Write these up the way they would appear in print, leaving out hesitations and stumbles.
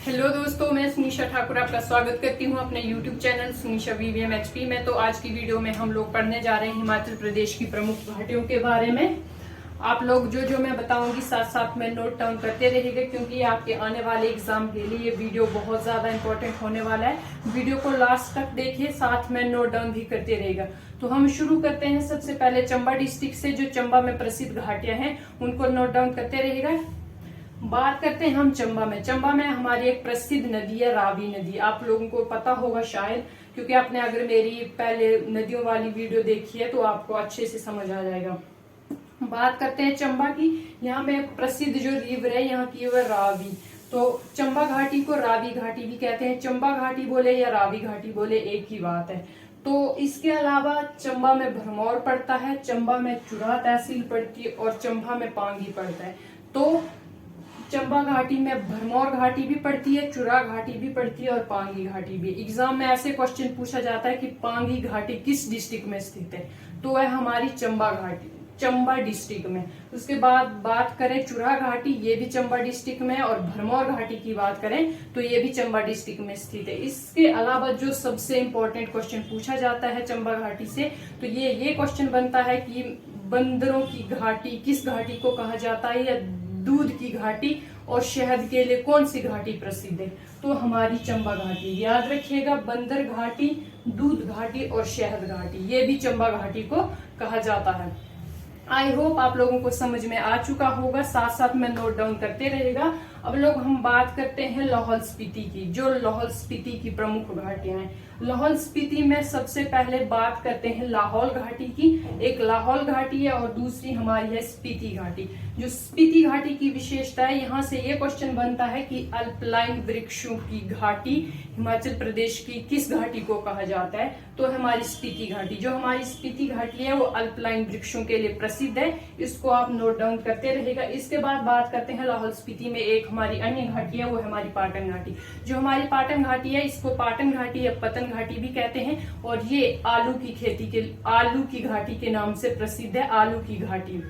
Hello दोस्तों, मैं सुनीशा ठाकुर आपका स्वागत करती हूं अपने YouTube चैनल सुनीशा VVMHP में। तो आज की वीडियो में हम लोग पढ़ने जा रहे हैं हिमाचल प्रदेश की प्रमुख घाटियों के बारे में। आप लोग जो मैं बताऊंगी साथ साथ में नोट डाउन करते रहिएगा, क्योंकि आपके आने वाले एग्जाम के लिए ये वीडियो बहुत ज्यादा इंपॉर्टेंट होने वाला है। वीडियो को लास्ट तक देखिए, साथ में नोट डाउन भी करते रहेगा। तो हम शुरू करते हैं सबसे पहले चंबा डिस्ट्रिक्ट से। जो चंबा में प्रसिद्ध घाटियां हैं उनको नोट डाउन करते रहेगा। बात करते हैं हम चंबा में। चंबा में हमारी एक प्रसिद्ध नदी है रावी नदी। आप लोगों को पता होगा शायद, क्योंकि आपने अगर मेरी पहले नदियों वाली वीडियो देखी है तो आपको अच्छे से समझ आ जाएगा। बात करते हैं चंबा की। यहाँ में प्रसिद्ध जो रिवर है यहाँ की, वह रावी। तो चंबा घाटी को रावी घाटी भी कहते हैं। चंबा घाटी बोले या रावी घाटी बोले एक ही बात है। तो इसके अलावा चंबा में भरमौर पड़ता है, चंबा में चुरा तहसील पड़ती है और चंबा में पांगी पड़ता है। तो चंबा घाटी में भरमौर घाटी भी पड़ती है, चुरा घाटी भी पड़ती है और पांगी घाटी भी। एग्जाम में ऐसे क्वेश्चन पूछा जाता है कि पांगी घाटी किस डिस्ट्रिक्ट में स्थित है, तो वह हमारी चंबा घाटी, चंबा डिस्ट्रिक्ट में। उसके बाद बात करें चुरा घाटी, ये भी चंबा डिस्ट्रिक्ट में। और भरमौर घाटी की बात करें तो ये भी चंबा डिस्ट्रिक्ट में स्थित है। इसके अलावा जो सबसे इंपॉर्टेंट क्वेश्चन पूछा जाता है चंबा घाटी से, तो ये क्वेश्चन बनता है कि बंदरों की घाटी किस घाटी को कहा जाता है, या दूध की घाटी और शहद के लिए कौन सी घाटी प्रसिद्ध है, तो हमारी चंबा घाटी। याद रखिएगा, बंदर घाटी, दूध घाटी और शहद घाटी, ये भी चंबा घाटी को कहा जाता है। आई होप आप लोगों को समझ में आ चुका होगा, साथ साथ में नोट डाउन करते रहेगा। अब लोग हम बात करते हैं लाहौल स्पीति की। जो लाहौल स्पीति की प्रमुख घाटियां हैं, लाहौल स्पीति में सबसे पहले बात करते हैं लाहौल घाटी की। एक लाहौल घाटी है और दूसरी हमारी है स्पीति घाटी। जो स्पीति घाटी की विशेषता है, यहाँ से ये क्वेश्चन बनता है कि अल्पलाइन वृक्षों की घाटी हिमाचल प्रदेश की किस घाटी को कहा जाता है, तो हमारी स्पीति घाटी। जो हमारी स्पीति घाटी है वो अल्पलाइन वृक्षों के लिए प्रसिद्ध है। इसको आप नोट डाउन करते रहेगा। इसके बाद बात करते हैं लाहौल स्पीति में एक हमारी अन्य घाटी है, वो हमारी पाटन घाटी। जो हमारी पाटन घाटी है, इसको पाटन घाटी या पतन घाटी भी कहते हैं, और ये आलू की खेती के, आलू की घाटी के नाम से प्रसिद्ध है, आलू की घाटी।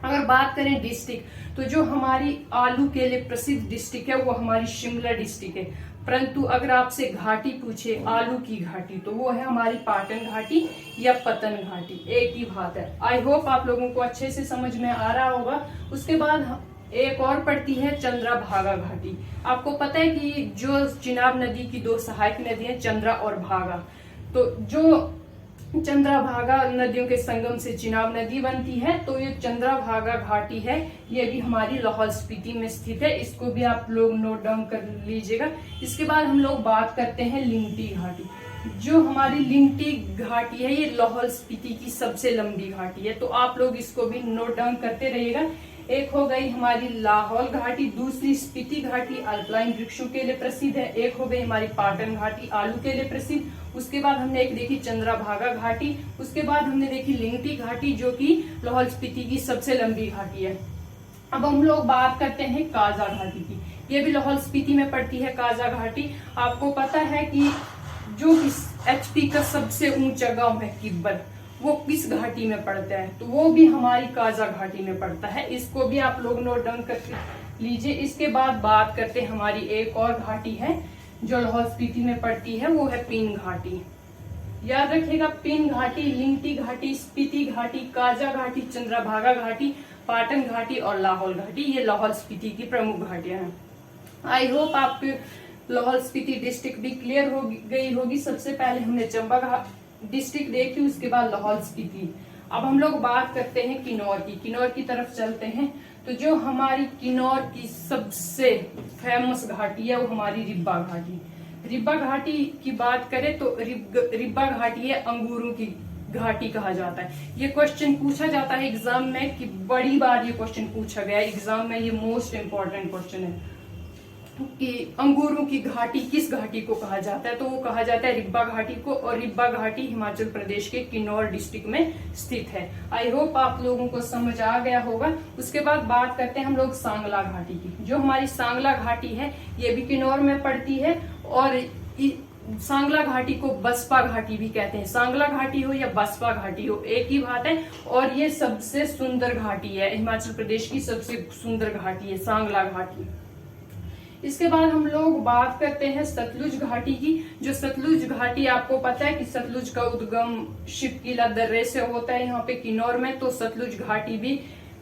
अगर बात करें डिस्ट्रिक्ट, तो जो हमारी आलू के लिए प्रसिद्ध डिस्ट्रिक्ट है वो हमारी शिमला डिस्ट्रिक्ट है। परंतु अगर आपसे घाटी पूछे आलू की घाटी, तो वो है हमारी पाटन घाटी या पतन घाटी, एक ही बात है। आई होप आप लोगों को अच्छे से समझ में आ रहा होगा। उसके बाद एक और पड़ती है चंद्रभागा घाटी। आपको पता है कि जो चिनाब नदी की दो सहायक नदियां चंद्रा और भागा, तो जो चंद्रभागा नदियों के संगम से चिनाब नदी बनती है, तो ये चंद्रभागा घाटी है, ये भी हमारी लाहौल स्पीति में स्थित है। इसको भी आप लोग नोट डाउन कर लीजिएगा। इसके बाद हम लोग बात करते हैं लिंगटी घाटी। जो हमारी लिंगटी घाटी है, ये लाहौल स्पीति की सबसे लंबी घाटी है, तो आप लोग इसको भी नोट डाउन करते रहिएगा। एक हो गई हमारी लाहौल घाटी, दूसरी स्पीति घाटी अल्पलाइन वृक्षों के लिए प्रसिद्ध है, एक हो गई हमारी पाटन घाटी आलू के लिए प्रसिद्ध। उसके बाद हमने एक देखी चंद्रभागा घाटी, उसके बाद हमने देखी लिंगटी घाटी जो कि लाहौल स्पीति की सबसे लंबी घाटी है। अब हम लोग बात करते हैं काजा घाटी की। ये भी लाहौल स्पीति में पड़ती है काजा घाटी। आपको पता है कि जो HP का सबसे ऊंचा गांव है किब्बल, वो किस घाटी में पड़ता है, तो वो भी हमारी काजा घाटी में पड़ता है। इसको भी आप लोग नोट डाउन कर लीजिए। इसके बाद बात करते हैं हमारी एक और घाटी है जो लाहौल स्पीति में पड़ती है, वो है पीन घाटी। याद रखिएगा, पीन घाटी, लिंगटी घाटी, स्पीति घाटी, काजा घाटी, चंद्रभागा घाटी, पाटन घाटी और लाहौल घाटी, ये लाहौल स्पीति की प्रमुख घाटियां हैं। आई होप आपके लाहौल स्पीति डिस्ट्रिक्ट भी क्लियर हो गई होगी। सबसे पहले हमने चंबा डिस्ट्रिक्ट देखी, उसके बाद लाहौल स्पीति। अब हम लोग बात करते हैं किन्नौर की। किन्नौर की तरफ चलते हैं। तो जो हमारी किन्नौर की सबसे फेमस घाटी है वो हमारी रिब्बा घाटी। रिब्बा घाटी की बात करें तो रिब्बा घाटी है अंगूरों की घाटी कहा जाता है। ये क्वेश्चन पूछा जाता है एग्जाम में, कि बड़ी बार ये क्वेश्चन पूछा गया है एग्जाम में। ये मोस्ट इंपॉर्टेंट क्वेश्चन है कि अंगूरों की घाटी किस घाटी को कहा जाता है, तो वो कहा जाता है रिब्बा घाटी को, और रिब्बा घाटी हिमाचल प्रदेश के किन्नौर डिस्ट्रिक्ट में स्थित है। आई होप आप लोगों को समझ आ गया होगा। उसके बाद बात करते हैं हम लोग सांगला घाटी की। जो हमारी सांगला घाटी है ये भी किन्नौर में पड़ती है, और सांगला घाटी को बसपा घाटी भी कहते हैं। सांगला घाटी हो या बसपा घाटी हो, एक ही बात है। और ये सबसे सुंदर घाटी है, हिमाचल प्रदेश की सबसे सुंदर घाटी है सांगला घाटी। इसके बाद हम लोग बात करते हैं सतलुज घाटी की। जो सतलुज घाटी आपको पता है कि सतलुज का उद्गम शिवकिला दर्रे से होता है यहाँ पे किन्नौर में, तो सतलुज घाटी भी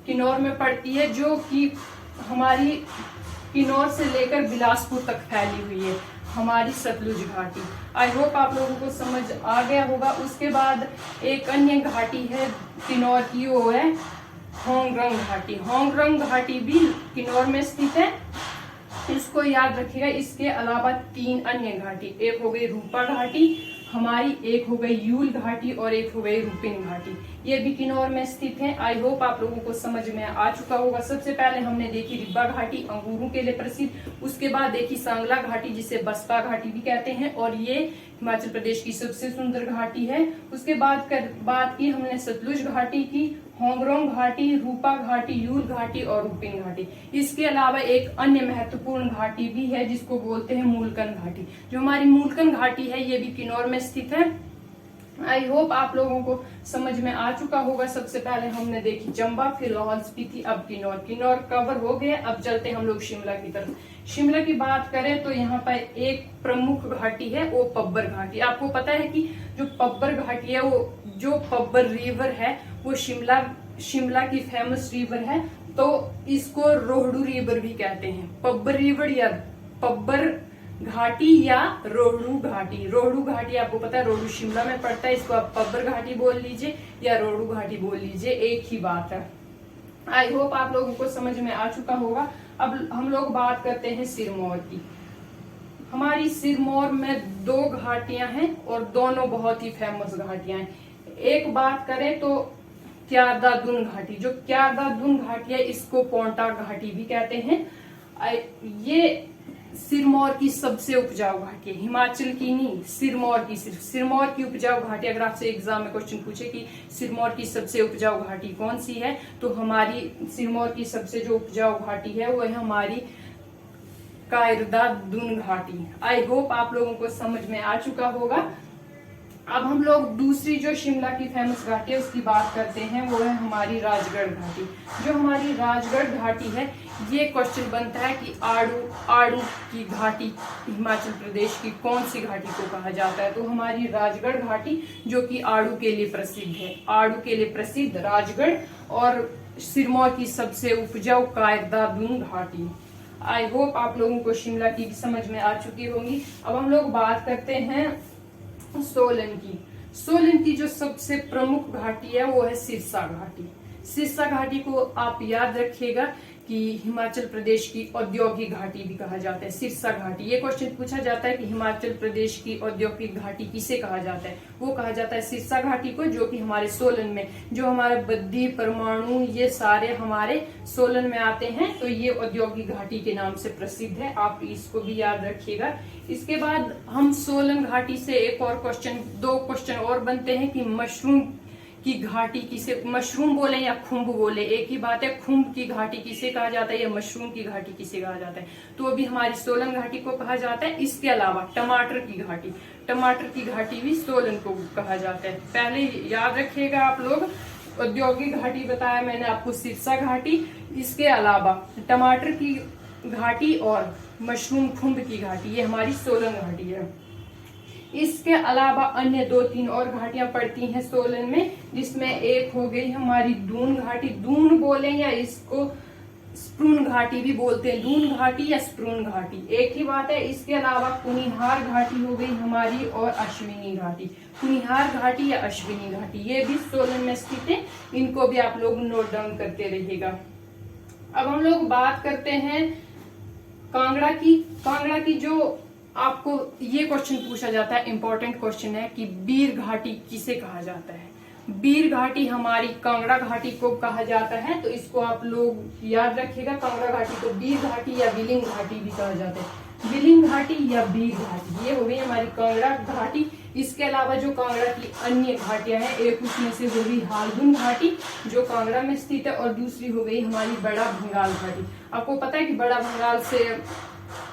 किन्नौर में पड़ती है, जो कि हमारी किन्नौर से लेकर बिलासपुर तक फैली हुई है हमारी सतलुज घाटी। आई होप आप लोगों को समझ आ गया होगा। उसके बाद एक अन्य घाटी है किन्नौर की, वो है होंगरंग घाटी। होंगरंग घाटी भी किन्नौर में स्थित है, इसको याद रखिएगा। इसके अलावा 3 अन्य घाटी, एक हो गई रूपा घाटी हमारी, एक हो गई यूल घाटी और एक हो गई रूपिन घाटी, ये भी किन्नौर में स्थित है। आई होप आप लोगों को समझ में आ चुका होगा। सबसे पहले हमने देखी रिब्बा घाटी, अंगूरों के लिए प्रसिद्ध। उसके बाद देखी सांगला घाटी, जिसे बसपा घाटी भी कहते हैं, और ये हिमाचल प्रदेश की सबसे सुंदर घाटी है। उसके बाद बात की हमने सतलुज घाटी की, होंगरोंग घाटी, रूपा घाटी, यूल घाटी और रूपिन घाटी। इसके अलावा एक अन्य महत्वपूर्ण घाटी भी है जिसको बोलते हैं मूलकन घाटी। जो हमारी मूलकन घाटी है ये भी किन्नौर में स्थित है। आई होप आप लोगों को समझ में आ चुका होगा। सबसे पहले हमने देखी चंबा, फिर लाहौल स्पीति, अब किन्नौर। किन्नौर कवर हो गए, अब चलते हम लोग शिमला की तरफ। शिमला की बात करें तो यहाँ पर एक प्रमुख घाटी है, वो पब्बर घाटी। आपको पता है कि जो पब्बर घाटी है, वो जो पब्बर रिवर है वो शिमला की फेमस रिवर है, तो इसको रोहडू रिवर भी कहते हैं। पब्बर रिवर या पब्बर घाटी या रोहडू घाटी। रोहडू घाटी आपको पता है रोहडू शिमला में पड़ता है, इसको आप पब्बर घाटी बोल लीजिए या रोहडू घाटी बोल लीजिए, एक ही बात है। आई होप आप लोगों को समझ में आ चुका होगा। अब हम लोग बात करते हैं सिरमौर की। हमारी सिरमौर में 2 घाटियां हैं और दोनों बहुत ही फेमस घाटियां हैं। एक बात करें तो क्यारदा दुन घाटी। जो क्यारदा दुन घाटी है इसको पोंटा घाटी भी कहते हैं। ये सिरमौर की सबसे उपजाऊ घाटी है, हिमाचल की नहीं, सिरमौर की। सिर्फ सिरमौर की उपजाऊ घाटी, अगर आपसे एग्जाम में क्वेश्चन पूछे कि सिरमौर की सबसे उपजाऊ घाटी कौन सी है, तो हमारी सिरमौर की सबसे जो उपजाऊ घाटी है वो है हमारी कायरदा दुन घाटी। आई होप आप लोगों को समझ में आ चुका होगा। अब हम लोग दूसरी जो शिमला की फेमस घाटी है उसकी बात करते हैं, वो है हमारी राजगढ़ घाटी। जो हमारी राजगढ़ घाटी है, ये क्वेश्चन बनता है कि आड़ू की घाटी हिमाचल प्रदेश की कौन सी घाटी को कहा जाता है, तो हमारी राजगढ़ घाटी जो कि आड़ू के लिए प्रसिद्ध है। आड़ू के लिए प्रसिद्ध राजगढ़ और सिरमौर की सबसे उपजाऊ कायरदा दुन घाटी। आई होप आप लोगों को शिमला की भी समझ में आ चुकी होगी। अब हम लोग बात करते हैं सोलन की। सोलन की जो सबसे प्रमुख घाटी है वो है सिरसा घाटी। सिरसा घाटी को आप याद रखिएगा कि हिमाचल प्रदेश की औद्योगिक घाटी भी कहा जाता है, सिरसा घाटी। ये क्वेश्चन पूछा जाता है कि हिमाचल प्रदेश की औद्योगिक घाटी किसे कहा जाता है, वो कहा जाता है सिरसा घाटी को, जो कि हमारे सोलन में, जो हमारे बद्दी, परमाणु, ये सारे हमारे सोलन में आते हैं, तो ये औद्योगिक घाटी के नाम से प्रसिद्ध है। आप इसको भी याद रखिएगा। इसके बाद हम सोलन घाटी से एक और क्वेश्चन, 2 क्वेश्चन और बनते हैं कि मशरूम की घाटी किसे, मशरूम बोले या खुम्ब बोले एक ही बात है। खुम्ब की घाटी किसे कहा जाता है या मशरूम की घाटी किसे कहा जाता है, तो अभी हमारी सोलन घाटी को कहा जाता है। इसके अलावा टमाटर की घाटी, टमाटर की घाटी भी सोलन को कहा जाता है। पहले याद रखिएगा आप लोग, औद्योगिक घाटी बताया मैंने आपको सिरसा घाटी, इसके अलावा टमाटर की घाटी और मशरूम खुम्ब की घाटी, ये हमारी सोलन घाटी है। इसके अलावा अन्य 2-3 और घाटियां पड़ती हैं सोलन में, जिसमें एक हो गई हमारी दून घाटी। दून बोले या इसको स्प्रून घाटी भी बोलते हैं, दून घाटी या स्प्रून घाटी एक ही बात है। इसके अलावा कुनिहार घाटी हो गई हमारी और अश्विनी घाटी। कुनिहार घाटी या अश्विनी घाटी ये भी सोलन में स्थित है, इनको भी आप लोग नोट डाउन करते रहिएगा। अब हम लोग बात करते हैं कांगड़ा की। कांगड़ा की जो आपको ये क्वेश्चन पूछा जाता है, इंपॉर्टेंट क्वेश्चन है कि बीर घाटी किसे कहा जाता है। बीर घाटी हमारी कांगड़ा घाटी को कहा जाता है, तो इसको आप लोग याद रखिएगा। कांगड़ा घाटी को बीर घाटी या विलिंग घाटी भी कहा जाता है। विलिंग घाटी या बीर घाटी ये हो गई हमारी कांगड़ा घाटी। इसके अलावा जो कांगड़ा की अन्य घाटियां हैं, एक उसमें से हो गई हालगुन घाटी जो कांगड़ा में स्थित है, और दूसरी हो गई हमारी बड़ा भंगाल घाटी। आपको पता है कि बड़ा भंगाल से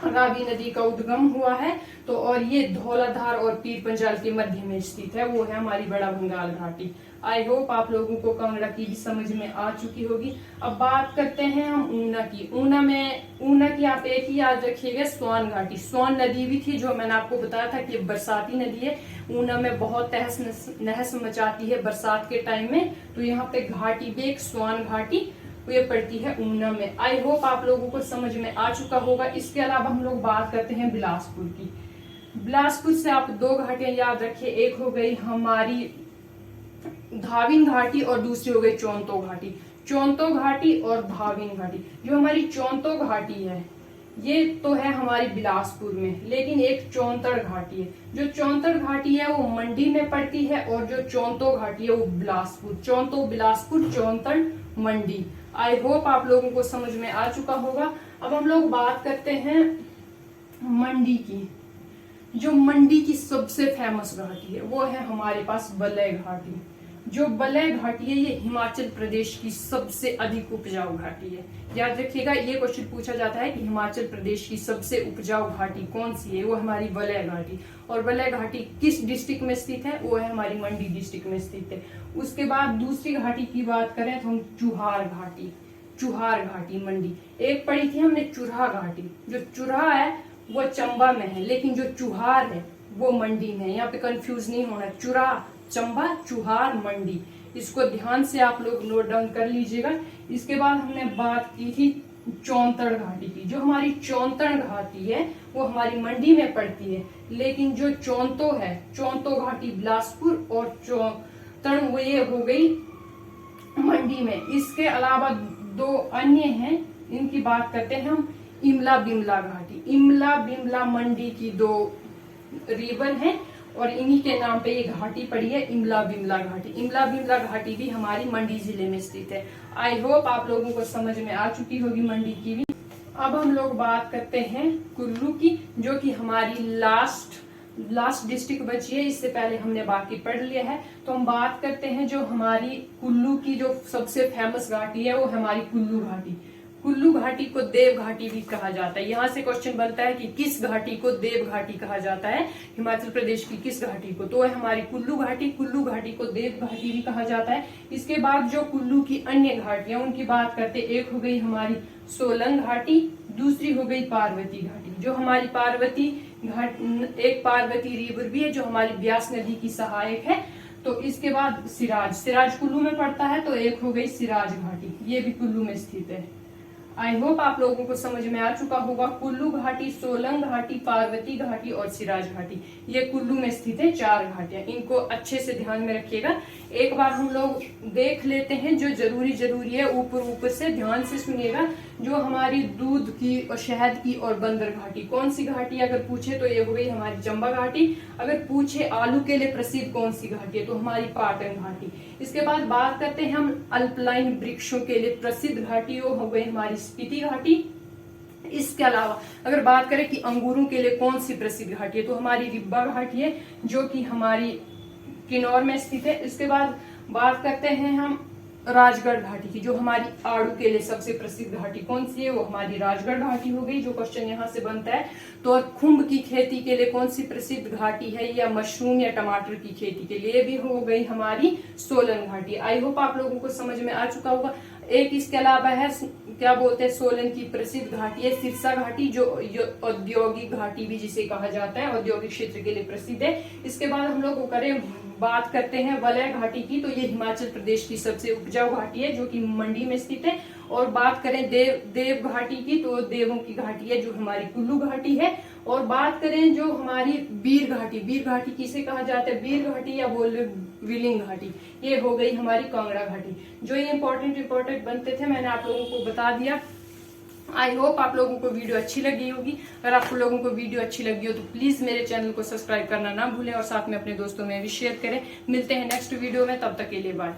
रावी नदी का उद्गम हुआ है। तो और ये धौलाधार और पीर पंजाल के मध्य में स्थित है, वो है हमारी बड़ा बंगाल घाटी। आई होप आप लोगों को कांगड़ा की भी समझ में आ चुकी होगी। अब बात करते हैं हम ऊना की। ऊना की आप एक ही याद रखिएगा, स्वान घाटी। स्वान नदी भी थी, जो मैंने आपको बताया था कि बरसाती नदी है। ऊना में बहुत तहस नहस मचाती है बरसात के टाइम में। तो यहाँ पे घाटी भी एक स्वान घाटी ये पड़ती है ऊना में। आई होप आप लोगों को समझ में आ चुका होगा। इसके अलावा हम लोग बात करते हैं बिलासपुर की। बिलासपुर से आप दो घाटियां याद रखिए, एक हो गई हमारी धाविन घाटी और दूसरी हो गई चौंतो घाटी। चौंतो घाटी और धाविन घाटी। जो हमारी चौंतो घाटी है ये तो है हमारी बिलासपुर में, लेकिन एक चौंतड़ घाटी है। जो चौंतड़ घाटी है वो मंडी में पड़ती है, और जो चौंतो घाटी है वो बिलासपुर। चौंतो बिलासपुर, चौंतड़ मंडी। आई होप आप लोगों को समझ में आ चुका होगा। अब हम लोग बात करते हैं मंडी की। जो मंडी की सबसे फेमस घाटी है वो है हमारे पास वलय घाटी। जो वलय घाटी है ये हिमाचल प्रदेश की सबसे अधिक उपजाऊ घाटी है। याद रखिएगा, ये क्वेश्चन पूछा जाता है कि हिमाचल प्रदेश की सबसे उपजाऊ घाटी कौन सी है, वो हमारी वलय घाटी। और वलय घाटी किस डिस्ट्रिक्ट में स्थित है, वो है हमारी मंडी डिस्ट्रिक्ट में स्थित है। उसके बाद दूसरी घाटी की बात करें तो हम चुहार घाटी। चुहार घाटी मंडी। एक पढ़ी थी हमने चुरहा घाटी। जो चुरहा है वो चंबा में है, लेकिन जो चुहार है वो मंडी में है। यहाँ पे कंफ्यूज नहीं होना, चुरा चंबा, चुहार मंडी। इसको ध्यान से आप लोग नोट डाउन कर लीजिएगा। इसके बाद हमने बात की थी चौंतड़ घाटी की। जो हमारी चौंतड़ घाटी है वो हमारी मंडी में पड़ती है, लेकिन जो चौंतो है, चौंतो घाटी बिलासपुर और चौंतड़ वो ये हो गई मंडी में। इसके अलावा दो अन्य हैं, इनकी बात करते हैं हम। इमला बिमला घाटी। इमला बिमला मंडी की दो रिवर हैं, और इन्हीं के नाम पे ये घाटी पड़ी है, इमला बिमला घाटी। इमला बिमला घाटी भी हमारी मंडी जिले में स्थित है। आई होप आप लोगों को समझ में आ चुकी होगी मंडी की भी। अब हम लोग बात करते हैं कुल्लू की, जो कि हमारी लास्ट डिस्ट्रिक्ट बची है। इससे पहले हमने बाकी पढ़ लिया है। तो हम बात करते हैं जो हमारी कुल्लू की जो सबसे फेमस घाटी है वो हमारी कुल्लू घाटी। कुल्लू घाटी को देव घाटी भी कहा जाता है। यहाँ से क्वेश्चन बनता है कि किस घाटी को देव घाटी कहा जाता है, हिमाचल प्रदेश की किस घाटी को, तो है हमारी कुल्लू घाटी। कुल्लू घाटी को देव घाटी भी कहा जाता है। इसके बाद जो कुल्लू की अन्य घाटियां उनकी बात करते, एक हो गई हमारी सोलंग घाटी, दूसरी हो गई पार्वती घाटी। जो हमारी पार्वती घाट, एक पार्वती रिवर भी है जो हमारी ब्यास नदी की सहायक है। तो इसके बाद सिराज कुल्लू में पड़ता है, तो एक हो गई सिराज घाटी, ये भी कुल्लू में स्थित है। आई होप आप लोगों को समझ में आ चुका होगा। कुल्लू घाटी, सोलंग घाटी, पार्वती घाटी और सिराज घाटी, ये कुल्लू में स्थित है 4 घाटियां। इनको अच्छे से ध्यान में रखिएगा। एक बार हम लोग देख लेते हैं जो जरूरी है, ऊपर से ध्यान से सुनिएगा। जो हमारी दूध की और शहद की और बंदर घाटी, कौन सी घाटी अगर पूछे तो ये हो गई हमारी चंबा घाटी। अगर पूछे आलू के लिए प्रसिद्ध कौन सी घाटी है, तो हमारी पाटन घाटी। इसके बाद बात करते हैं हम अल्पलाइन वृक्षों के लिए प्रसिद्ध घाटी, वो हो गई हमारी स्पीति घाटी। इसके अलावा अगर बात करें कि अंगूरों के लिए कौन सी प्रसिद्ध घाटी है, तो हमारी रिब्बा घाटी है जो कि हमारी किन्नौर में स्थित है। इसके बाद बात करते हैं हम राजगढ़ घाटी की। जो हमारी आड़ू के लिए सबसे प्रसिद्ध घाटी कौन सी है, वो हमारी राजगढ़ घाटी हो गई, जो क्वेश्चन यहाँ से बनता है। तो और खुम्ब की खेती के लिए कौन सी प्रसिद्ध घाटी है, या मशरूम या टमाटर की खेती के लिए भी हो गई हमारी सोलन घाटी। आई होप आप लोगों को समझ में आ चुका होगा। एक इसके अलावा है, क्या बोलते हैं, सोलन की प्रसिद्ध घाटी है सिरसा घाटी, जो औद्योगिक घाटी भी जिसे कहा जाता है, औद्योगिक क्षेत्र के लिए प्रसिद्ध है। इसके बाद हम लोग बात करते हैं वलय घाटी की, तो ये हिमाचल प्रदेश की सबसे उपजाऊ घाटी है जो कि मंडी में स्थित है। और बात करें देव घाटी की, तो देवों की घाटी है जो हमारी कुल्लू घाटी है। और बात करें जो हमारी वीर घाटी किसे कहा जाता है, वीर घाटी या बोल विलिंग घाटी, ये हो गई हमारी कांगड़ा घाटी। जो ये इंपॉर्टेंट बनते थे मैंने आप लोगों को बता दिया। आई होप आप लोगों को वीडियो अच्छी लगी होगी। अगर आप लोगों को वीडियो अच्छी लगी हो तो प्लीज मेरे चैनल को सब्सक्राइब करना ना भूलें, और साथ में अपने दोस्तों में भी शेयर करें। मिलते हैं नेक्स्ट वीडियो में, तब तक के लिए बाय।